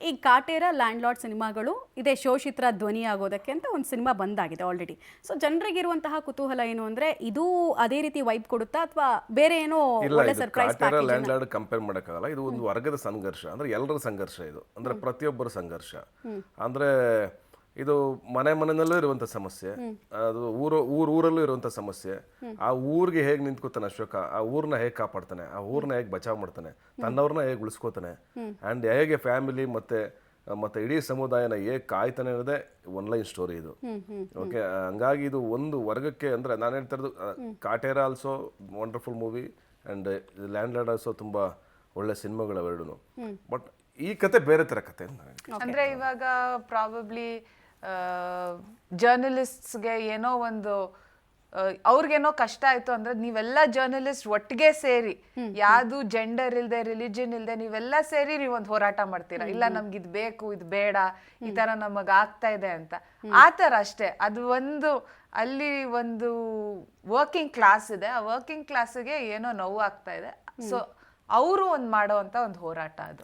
ಈ Kaatera land lord ಸಿನಿಮಾಗಳು ಇದೇ ಶೋಷಿತ್ರ ಧ್ವನಿ ಆಗೋದಕ್ಕೆ ಅಂತ ಒಂದು ಸಿನಿಮಾ ಬಂದಾಗಿದೆ ಆಲ್ರೆಡಿ. ಸೊ ಜನರಿಗಿರುವಂತಹ ಕುತೂಹಲ ಏನು ಅಂದ್ರೆ ಇದು ಅದೇ ರೀತಿ ವೈಬ್ ಕೊಡುತ್ತಾ ಅಥವಾ ಬೇರೆ ಏನೋ ಒಳ್ಳೆ surprise Kaatera land lord compare ಮಾಡೋಕ್ಕಾಗಲ್ಲ. ಇದು ಒಂದು ವರ್ಗದ ಸಂಘರ್ಷ, ಅಂದ್ರೆ ಎಲ್ಲರ ಸಂಘರ್ಷ ಇದು, ಅಂದ್ರೆ ಪ್ರತಿಯೊಬ್ಬರ ಸಂಘರ್ಷ. ಅಂದ್ರೆ ಇದು ಮನೆಯಲ್ಲೂ ಇರುವಂತ ಸಮಸ್ಯೆ, ಅದು ಊರಲ್ಲೂ ಇರುವಂತ ಸಮಸ್ಯೆ. ಆ ಊರಿಗೆ ಹೇಗೆ ನಿಂತ್ಕೋತಾನೆ ಅಶೋಕ, ಆ ಊರ್ನ ಹೇಗೆ ಕಾಪಾಡ್ತಾನೆ, ಆ ಊರ್ನ ಹೇಗೆ ಬಚಾವ್ ಮಾಡ್ತಾನೆ, ತನ್ನವ್ರನ್ನ ಹೇಗೆ ಉಳಿಸ್ಕೋತಾನೆ, ಅಂಡ್ ಹೇಗೆ ಫ್ಯಾಮಿಲಿ ಮತ್ತೆ ಇಡೀ ಸಮುದಾಯನ ಹೇಗೆ ಕಾಯ್ತಾನೆ ಅನ್ನೋದೇ ಒನ್ಲೈನ್ ಸ್ಟೋರಿ ಇದು. ಓಕೆ, ಹಂಗಾಗಿ ಇದು ಒಂದು ವರ್ಗಕ್ಕೆ, ಅಂದ್ರೆ ನಾನು ಹೇಳ್ತಾ ಇರೋದು Kaatera also wonderful movie and land lord also ತುಂಬಾ ಒಳ್ಳೆ ಸಿನಿಮಾಗಳು ಅವೆರಡು. ಬಟ್ ಈ ಕತೆ ಬೇರೆ ತರ ಕತೆ ಅಂದ್ರೆ ಇವಾಗ ಪ್ರಾಬಬ್ಲಿ ಜರ್ನಲಿಸ್ಟ್ಸ್ಗೆ ಏನೋ ಒಂದು ಅವ್ರಿಗೇನೋ ಕಷ್ಟ ಆಯ್ತು ಅಂದ್ರೆ ನೀವೆಲ್ಲ ಜರ್ನಲಿಸ್ಟ್ ಒಟ್ಟಿಗೆ ಸೇರಿ, ಯಾವ್ದು ಜೆಂಡರ್ ಇಲ್ದೆ ರಿಲಿಜನ್ ಇಲ್ದೆ ನೀವೆಲ್ಲ ಸೇರಿ ನೀವೊಂದು ಹೋರಾಟ ಮಾಡ್ತೀರಾ, ಇಲ್ಲ ನಮ್ಗೆ ಇದು ಬೇಕು ಇದು ಬೇಡ ಈ ತರ ನಮಗ್ ಆಗ್ತಾ ಇದೆ ಅಂತ, ಆ ತರ ಅಷ್ಟೇ. ಅದು ಒಂದು ಅಲ್ಲಿ ಒಂದು ವರ್ಕಿಂಗ್ ಕ್ಲಾಸ್ ಇದೆ, ಆ ವರ್ಕಿಂಗ್ ಕ್ಲಾಸ್ಗೆ ಏನೋ ನೋವು ಆಗ್ತಾ ಇದೆ. ಸೊ ಅವರು ಒಂದು ಮಾಡೋ ಅಂತ ಒಂದು ಹೋರಾಟ ಅದು.